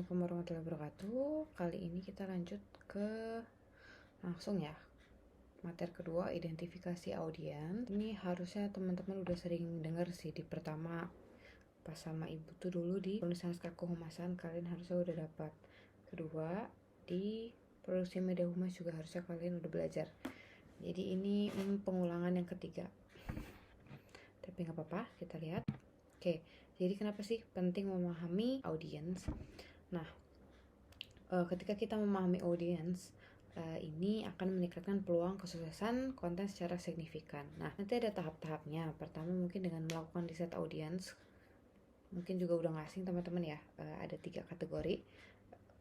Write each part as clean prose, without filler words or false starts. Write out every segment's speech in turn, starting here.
Assalamualaikum warahmatullahi wabarakatuh. Kali ini kita lanjut ke langsung ya materi kedua, identifikasi audiens. Ini harusnya teman-teman udah sering dengar sih di pertama pas sama ibu tuh dulu di penulisan naskah kehumasan kalian harusnya udah dapat. Kedua di produksi media humas juga harusnya kalian udah belajar. Jadi ini pengulangan yang ketiga. Tapi nggak apa-apa, kita lihat. Oke, jadi kenapa sih penting memahami audiens? Nah, ketika kita memahami audiens, ini akan meningkatkan peluang kesuksesan konten secara signifikan. Nah, nanti ada tahap-tahapnya. Pertama mungkin dengan melakukan riset audiens. Mungkin juga udah nggak asing teman-teman ya. Ada 3 kategori.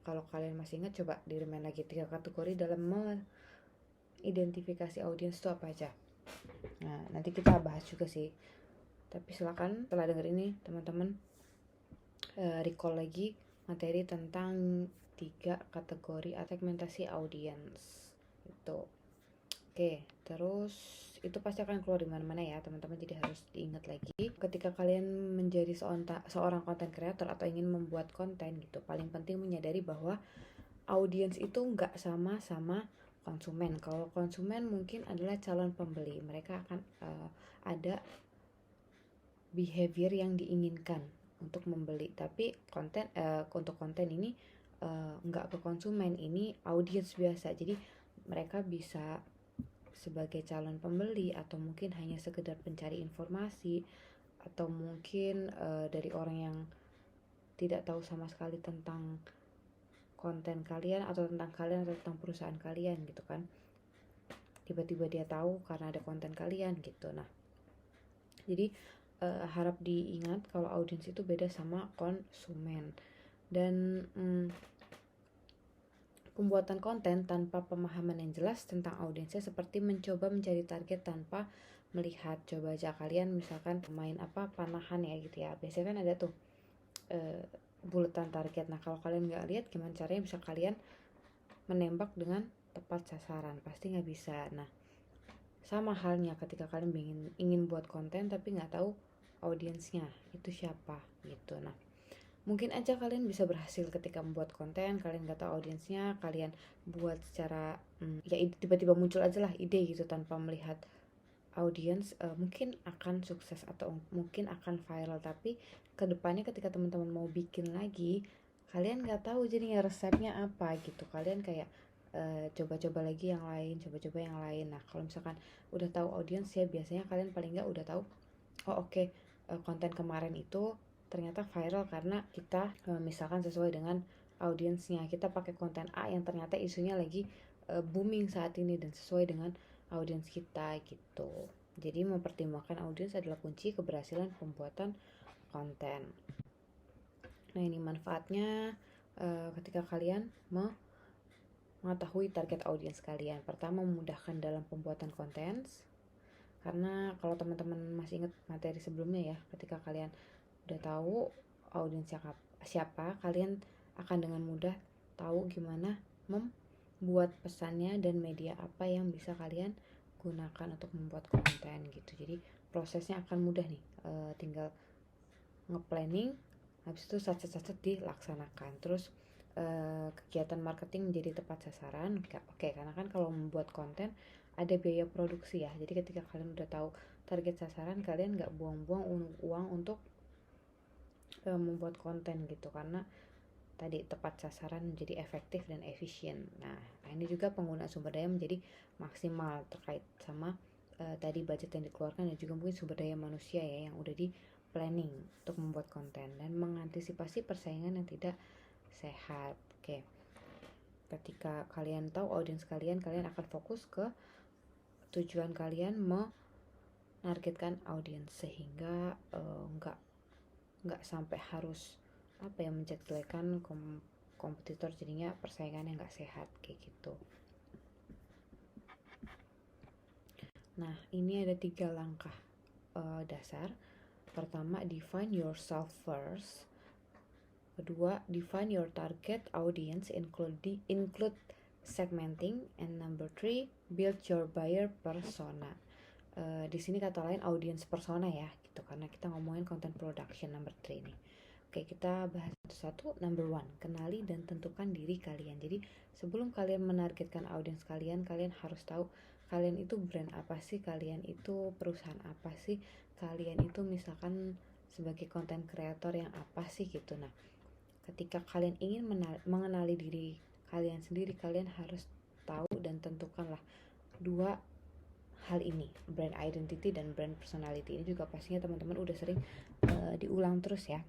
Kalau kalian masih ingat, coba di-remind lagi 3 kategori dalam mengidentifikasi audiens itu apa aja. Nah, nanti kita bahas juga sih. Tapi silakan setelah denger ini teman-teman recall lagi materi tentang 3 kategori segmentasi audiens gitu. Oke, terus itu pasti akan keluar di mana-mana ya teman-teman, jadi harus diingat lagi ketika kalian menjadi seorang content creator atau ingin membuat konten gitu. Paling penting menyadari bahwa audiens itu nggak sama konsumen. Kalau konsumen mungkin adalah calon pembeli, mereka akan ada behavior yang diinginkan untuk membeli, tapi untuk konten ini nggak ke konsumen, ini audiens biasa. Jadi mereka bisa sebagai calon pembeli atau mungkin hanya sekedar pencari informasi atau mungkin dari orang yang tidak tahu sama sekali tentang konten kalian atau tentang kalian atau tentang perusahaan kalian gitu kan. Tiba-tiba dia tahu karena ada konten kalian gitu. Nah, jadi harap diingat kalau audiens itu beda sama konsumen. Dan pembuatan konten tanpa pemahaman yang jelas tentang audiensnya seperti mencoba mencari target tanpa melihat. Coba aja kalian misalkan main panahan ya gitu ya, biasanya kan ada tuh buletan target. Nah, kalau kalian nggak lihat gimana caranya bisa kalian menembak dengan tepat sasaran? Pasti nggak bisa. Nah, sama halnya ketika kalian ingin buat konten tapi nggak tahu audiensnya itu siapa gitu. Nah, mungkin aja kalian bisa berhasil ketika membuat konten, kalian nggak tahu audiensnya, kalian buat secara ya tiba-tiba muncul aja lah ide gitu tanpa melihat audiens, mungkin akan sukses atau mungkin akan viral. Tapi kedepannya ketika teman-teman mau bikin lagi, kalian nggak tahu jadinya resepnya apa gitu. Kalian kayak coba-coba lagi yang lain, coba-coba yang lain. Nah, kalau misalkan udah tahu audiens ya, biasanya kalian paling nggak udah tahu, oh oke, konten kemarin itu ternyata viral karena kita misalkan sesuai dengan audiensnya. Kita pakai konten A yang ternyata isunya lagi booming saat ini dan sesuai dengan audiens kita gitu. Jadi mempertimbangkan audiens adalah kunci keberhasilan pembuatan konten. Nah, ini manfaatnya ketika kalian mengetahui target audiens kalian. Pertama, memudahkan dalam pembuatan konten. Karena kalau teman-teman masih ingat materi sebelumnya ya, ketika kalian udah tahu audiensnya siapa, kalian akan dengan mudah tahu gimana membuat pesannya dan media apa yang bisa kalian gunakan untuk membuat konten gitu. Jadi prosesnya akan mudah nih, tinggal nge-planning, habis itu sat-sat dilaksanakan. Terus kegiatan marketing menjadi tepat sasaran. Oke, karena kan kalau membuat konten ada biaya produksi ya. Jadi ketika kalian udah tahu target sasaran, kalian nggak buang-buang uang untuk membuat konten gitu, karena tadi tepat sasaran menjadi efektif dan efisien. Nah, ini juga penggunaan sumber daya menjadi maksimal terkait sama tadi budget yang dikeluarkan dan juga mungkin sumber daya manusia ya yang udah di planning untuk membuat konten dan mengantisipasi persaingan yang tidak sehat. Oke. Ketika kalian tahu audiens kalian akan fokus ke tujuan kalian menargetkan audiens sehingga nggak sampai harus menjelek-jelekan kompetitor, jadinya persaingan yang nggak sehat kayak gitu. Nah, ini ada 3 langkah dasar. Pertama, define yourself first. Kedua, define your target audience, include segmenting, and number 3, build your buyer persona. Di sini kata lain audience persona ya gitu, karena kita ngomongin content production number 3 nih. Oke, kita bahas Satu, number one, kenali dan tentukan diri kalian. Jadi sebelum kalian menargetkan audiens kalian, kalian harus tahu kalian itu brand apa sih, kalian itu perusahaan apa sih, kalian itu misalkan sebagai content creator yang apa sih gitu. Nah, ketika kalian ingin mengenali diri kalian sendiri, kalian harus tahu dan tentukanlah dua hal ini, brand identity dan brand personality. Ini juga pastinya teman-teman udah sering diulang terus ya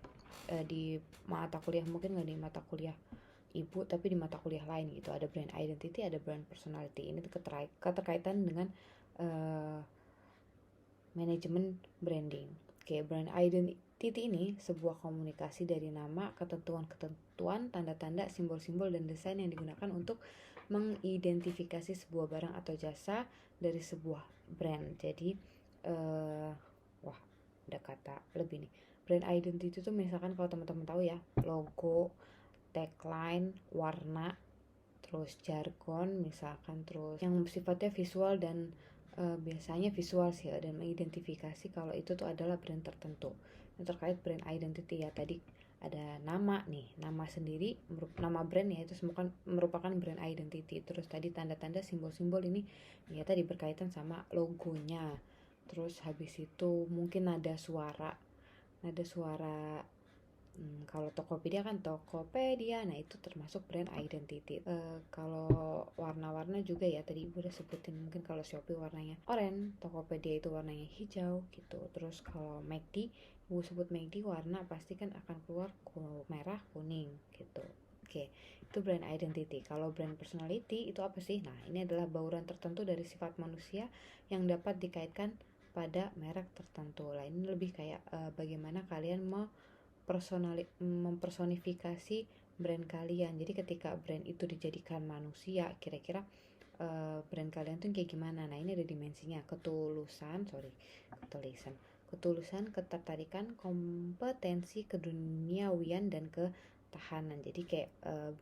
di mata kuliah, mungkin nggak di mata kuliah ibu tapi di mata kuliah lain gitu. Ada brand identity, ada brand personality. Ini keterkaitan dengan manajemen branding. Oke, brand identity ini sebuah komunikasi dari nama, ketentuan, tanda-tanda, simbol-simbol, dan desain yang digunakan untuk mengidentifikasi sebuah barang atau jasa dari sebuah brand. Jadi wah, ada kata lebih nih. Brand identity itu misalkan kalau teman-teman tahu ya, logo, tagline, warna, terus jargon misalkan, terus yang sifatnya visual dan biasanya visual sih, dan mengidentifikasi kalau itu tuh adalah brand tertentu. Yang terkait brand identity ya, tadi ada nama nih, nama sendiri, nama brand ya, itu merupakan brand identity. Terus tadi tanda-tanda, simbol-simbol ini ya tadi berkaitan sama logonya. Terus habis itu mungkin nada suara kalau Tokopedia kan Tokopedia, nah itu termasuk brand identity. Kalau warna-warna juga ya, tadi ibu udah sebutin, mungkin kalau Shopee warnanya oranye, Tokopedia itu warnanya hijau gitu. Terus kalau McD, ibu sebut McD, warna pasti kan akan keluar merah, kuning gitu. Oke, itu brand identity. Kalau brand personality itu apa sih? Nah, ini adalah bauran tertentu dari sifat manusia yang dapat dikaitkan pada merek tertentu. Lah, ini lebih kayak bagaimana kalian mempersonifikasi brand kalian. Jadi ketika brand itu dijadikan manusia, kira-kira brand kalian tuh kayak gimana? Nah, ini ada dimensinya, ketulusan, ketertarikan, kompetensi, keduniawian, dan ketahanan. Jadi kayak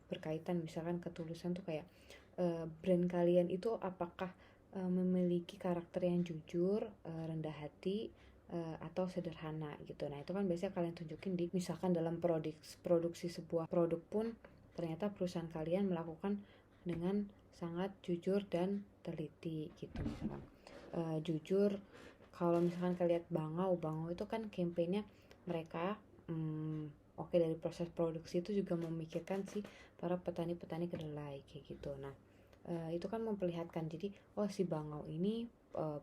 berkaitan, misalkan ketulusan tuh kayak brand kalian itu apakah memiliki karakter yang jujur, rendah hati, atau sederhana gitu. Nah, itu kan biasanya kalian tunjukin di misalkan dalam produksi sebuah produk pun ternyata perusahaan kalian melakukan dengan sangat jujur dan teliti gitu. Misalkan jujur, kalau misalkan kalian bangau itu kan kampanye mereka oke, dari proses produksi itu juga memikirkan si para petani-petani kedelai kayak gitu. Nah, itu kan memperlihatkan, jadi si bangau ini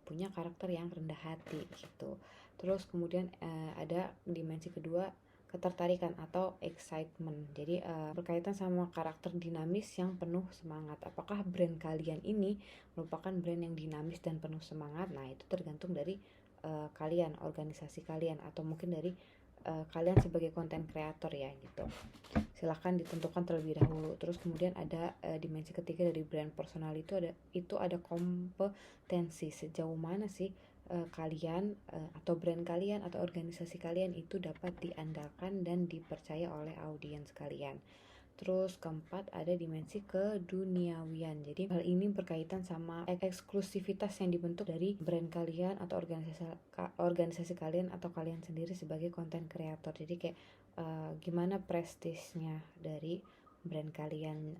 punya karakter yang rendah hati gitu. Terus kemudian ada dimensi kedua, ketertarikan atau excitement. Jadi berkaitan sama karakter dinamis yang penuh semangat. Apakah brand kalian ini merupakan brand yang dinamis dan penuh semangat? Nah, itu tergantung dari kalian, organisasi kalian, atau mungkin dari kalian sebagai content creator ya gitu. Silahkan ditentukan terlebih dahulu. Terus kemudian ada dimensi ketiga dari brand personal, itu ada kompetensi. Sejauh mana sih kalian atau brand kalian atau organisasi kalian itu dapat diandalkan dan dipercaya oleh audiens kalian. Terus keempat ada dimensi keduniawian. Jadi hal ini berkaitan sama eksklusivitas yang dibentuk dari brand kalian atau organisasi kalian atau kalian sendiri sebagai content creator. Jadi kayak gimana prestisnya dari brand kalian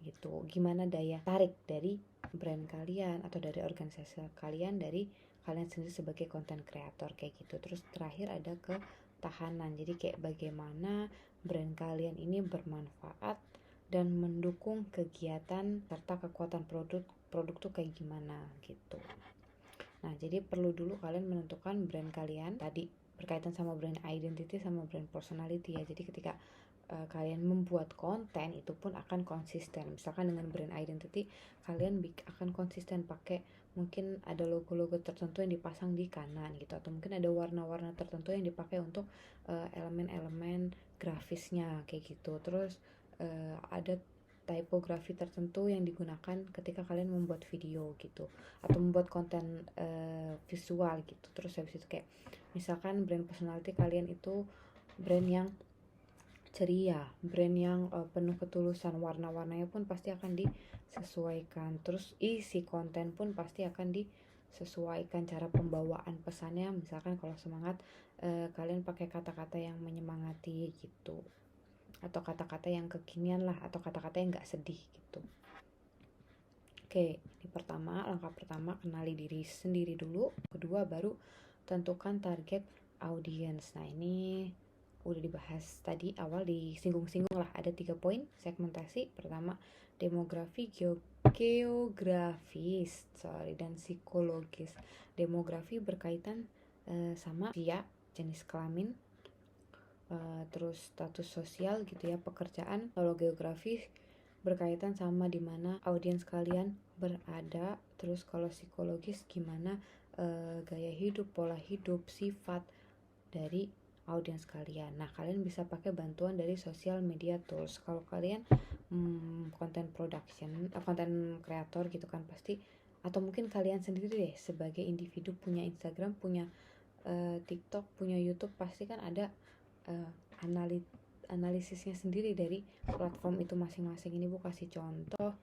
gitu, gimana daya tarik dari brand kalian atau dari organisasi kalian, dari kalian sendiri sebagai content creator kayak gitu. Terus terakhir ada ketahanan. Jadi kayak bagaimana brand kalian ini bermanfaat dan mendukung kegiatan serta kekuatan produk tuh kayak gimana gitu. Nah, jadi perlu dulu kalian menentukan brand kalian, tadi berkaitan sama brand identity sama brand personality ya. Jadi ketika kalian membuat konten itu pun akan konsisten. Misalkan dengan brand identity kalian akan konsisten pakai, mungkin ada logo-logo tertentu yang dipasang di kanan gitu, atau mungkin ada warna-warna tertentu yang dipakai untuk elemen-elemen grafisnya kayak gitu. Terus ada tipografi tertentu yang digunakan ketika kalian membuat video gitu, atau membuat konten visual gitu. Terus habis itu kayak misalkan brand personality kalian itu brand yang ceria, brand yang penuh ketulusan, warna-warnanya pun pasti akan disesuaikan. Terus isi konten pun pasti akan disesuaikan, cara pembawaan pesannya, misalkan kalau semangat kalian pakai kata-kata yang menyemangati gitu. atau kata-kata yang kekinian lah, atau kata-kata yang gak sedih gitu. Oke, ini pertama, langkah pertama kenali diri sendiri dulu. Kedua baru tentukan target audience. Nah ini udah dibahas tadi awal, disinggung-singgung lah, ada 3 poin segmentasi. Pertama demografi, geografis dan psikologis. Demografi berkaitan sama usia, jenis kelamin, terus status sosial gitu ya, pekerjaan. Kalau geografis berkaitan sama di mana audiens kalian berada. Terus kalau psikologis gimana gaya hidup, pola hidup, sifat dari audiens kalian. Nah kalian bisa pakai bantuan dari social media tools. Kalau kalian content production, content creator gitu kan pasti, atau mungkin kalian sendiri deh sebagai individu punya Instagram, punya TikTok, punya YouTube, pasti kan ada analisisnya sendiri dari platform itu masing-masing. Ini Bu kasih contoh,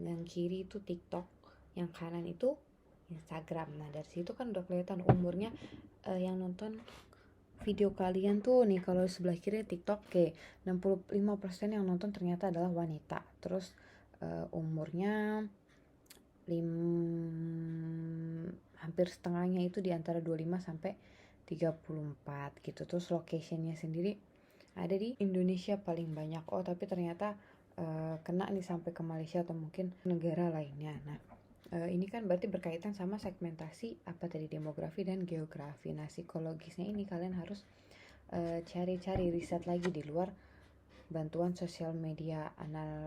yang kiri itu TikTok, yang kanan itu Instagram. Nah dari situ kan udah kelihatan umurnya yang nonton video kalian tuh nih. Kalau sebelah kiri TikTok, 65% yang nonton ternyata adalah wanita. Terus umurnya hampir setengahnya itu di antara 25 sampai 34 gitu. Terus locationnya sendiri ada di Indonesia paling banyak. Oh tapi ternyata kena nih sampai ke Malaysia atau mungkin negara lainnya. Nah ini kan berarti berkaitan sama segmentasi apa tadi, demografi dan geografi. Nah psikologisnya ini kalian harus cari-cari riset lagi di luar bantuan sosial media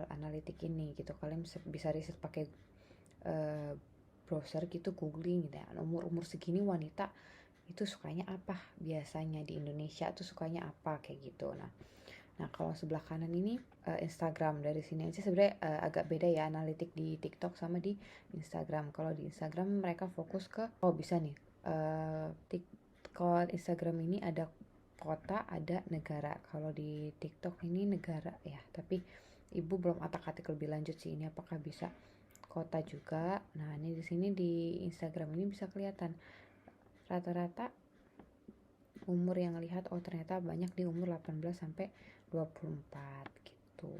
analitik ini gitu. Kalian bisa riset pakai browser gitu, googling gitu ya, umur segini wanita itu sukanya apa, biasanya di Indonesia tuh sukanya apa, kayak gitu. Nah kalau sebelah kanan ini Instagram. Dari sini aja sebenarnya agak beda ya analitik di TikTok sama di Instagram. Kalau di Instagram mereka fokus ke, bisa nih, kalau Instagram ini ada kota, ada negara. Kalau di TikTok ini negara ya, tapi ibu belum otak-atik lebih lanjut sih ini apakah bisa kota juga. Nah ini di sini di Instagram ini bisa kelihatan rata-rata umur yang lihat, ternyata banyak di umur 18 sampai 24 gitu.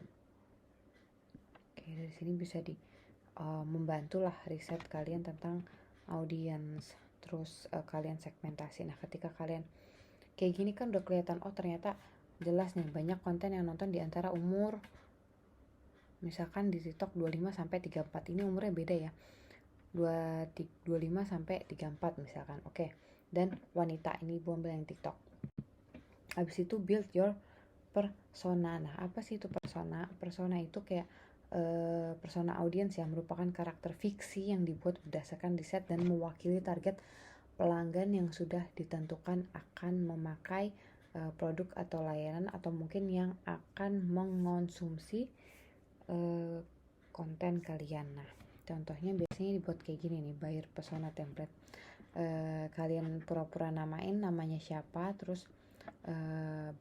Oke, dari sini bisa membantulah riset kalian tentang audiens. Terus kalian segmentasi. Nah ketika kalian kayak gini kan udah kelihatan, ternyata jelas nih banyak konten yang nonton di antara umur, misalkan di TikTok 25 sampai 34. Ini umurnya beda ya, 25 sampai 34 misalkan. Oke. Dan wanita, ini ibu ambil yang TikTok. Habis itu build your persona. Nah apa sih itu persona? Persona itu kayak persona audiens yang merupakan karakter fiksi yang dibuat berdasarkan riset dan mewakili target pelanggan yang sudah ditentukan akan memakai produk atau layanan, atau mungkin yang akan mengonsumsi konten kalian. Nah contohnya biasanya dibuat kayak gini nih, buyer persona template. Kalian pura-pura namanya siapa, terus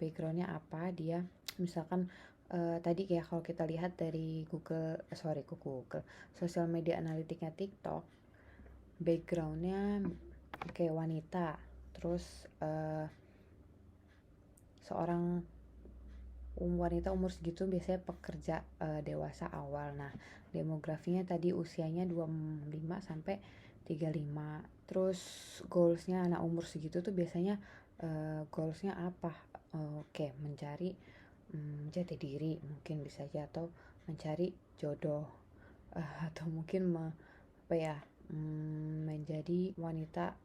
backgroundnya apa dia, misalkan tadi kayak kalau kita lihat dari Google sosial media analitiknya TikTok, backgroundnya kayak wanita, terus seorang wanita umur segitu biasanya pekerja dewasa awal. Nah demografinya tadi usianya 25 sampai 35. Terus goalsnya anak umur segitu tuh biasanya goalsnya apa? Mencari jati diri mungkin bisa aja, atau mencari jodoh, atau mungkin menjadi wanita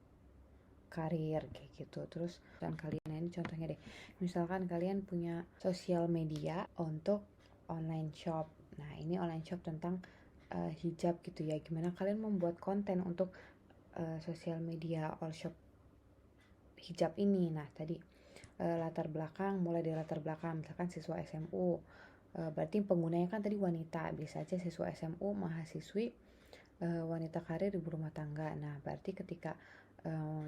karir kayak gitu. Terus dan kalian ini contohnya deh, misalkan kalian punya sosial media untuk online shop. Nah ini online shop tentang hijab gitu ya, gimana kalian membuat konten untuk sosial media all shop hijab ini. Nah tadi latar belakang, mulai dari latar belakang misalkan siswa SMU, berarti penggunanya kan tadi wanita, bisa aja siswa SMU, mahasiswi, wanita karir, ibu rumah tangga. Nah berarti ketika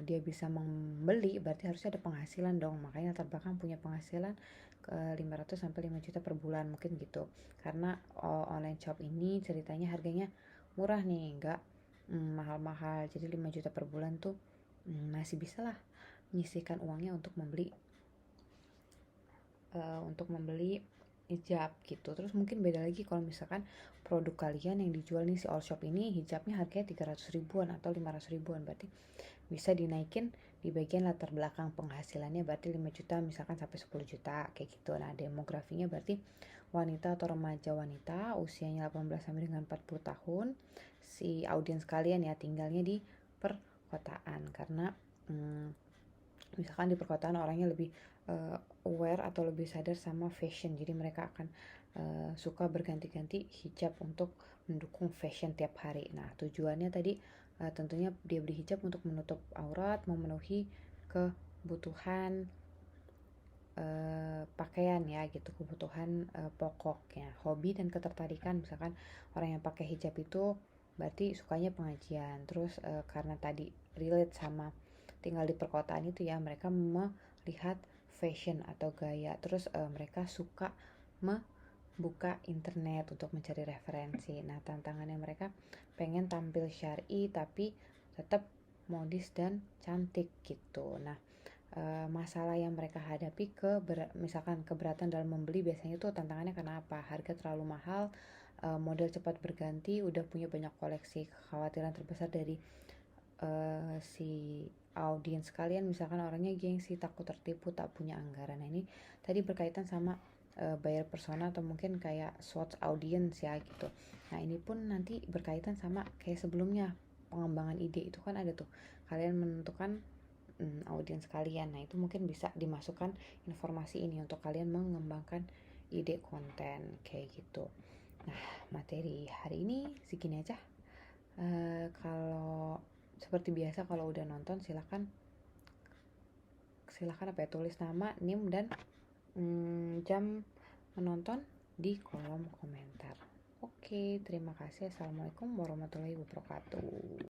dia bisa membeli, berarti harusnya ada penghasilan dong, makanya latar belakang punya penghasilan 500 sampai 5 juta per bulan mungkin gitu. Karena online shop ini ceritanya harganya murah nih, enggak mahal-mahal, jadi 5 juta per bulan tuh masih bisa lah menyisihkan uangnya untuk membeli untuk membeli hijab gitu. Terus mungkin beda lagi kalau misalkan produk kalian yang dijual nih si all shop ini hijabnya harganya 300 ribuan atau 500 ribuan, berarti bisa dinaikin di bagian latar belakang penghasilannya, berarti 5 juta misalkan sampai 10 juta kayak gitu. Nah demografinya berarti wanita atau remaja wanita usianya 18 sampai dengan 40 tahun. Si audiens kalian ya tinggalnya di perkotaan, karena misalkan di perkotaan orangnya lebih aware atau lebih sadar sama fashion, jadi mereka akan suka berganti-ganti hijab untuk mendukung fashion tiap hari. Nah tujuannya tadi tentunya dia beli hijab untuk menutup aurat, memenuhi kebutuhan pakaian ya gitu, kebutuhan pokoknya, hobi dan ketertarikan. Misalkan orang yang pakai hijab itu berarti sukanya pengajian, terus karena tadi relate sama tinggal di perkotaan itu ya, mereka melihat fashion atau gaya, terus mereka suka membuka internet untuk mencari referensi. Nah tantangannya mereka pengen tampil syar'i tapi tetap modis dan cantik gitu. Nah masalah yang mereka hadapi misalkan keberatan dalam membeli, biasanya tuh tantangannya karena apa? Harga terlalu mahal, model cepat berganti, udah punya banyak koleksi. Kekhawatiran terbesar dari si audiens kalian misalkan orangnya gengsi, takut tertipu, tak punya anggaran. Nah ini tadi berkaitan sama buyer persona atau mungkin kayak SWOT audience ya gitu. Nah ini pun nanti berkaitan sama kayak sebelumnya, pengembangan ide itu kan ada tuh, kalian menentukan audiens kalian. Nah itu mungkin bisa dimasukkan informasi ini untuk kalian mengembangkan ide konten kayak gitu. Nah materi hari ini segini aja. Kalau seperti biasa kalau udah nonton silahkan tulis nama, NIM dan jam menonton di kolom komentar. Oke, terima kasih. Assalamualaikum warahmatullahi wabarakatuh.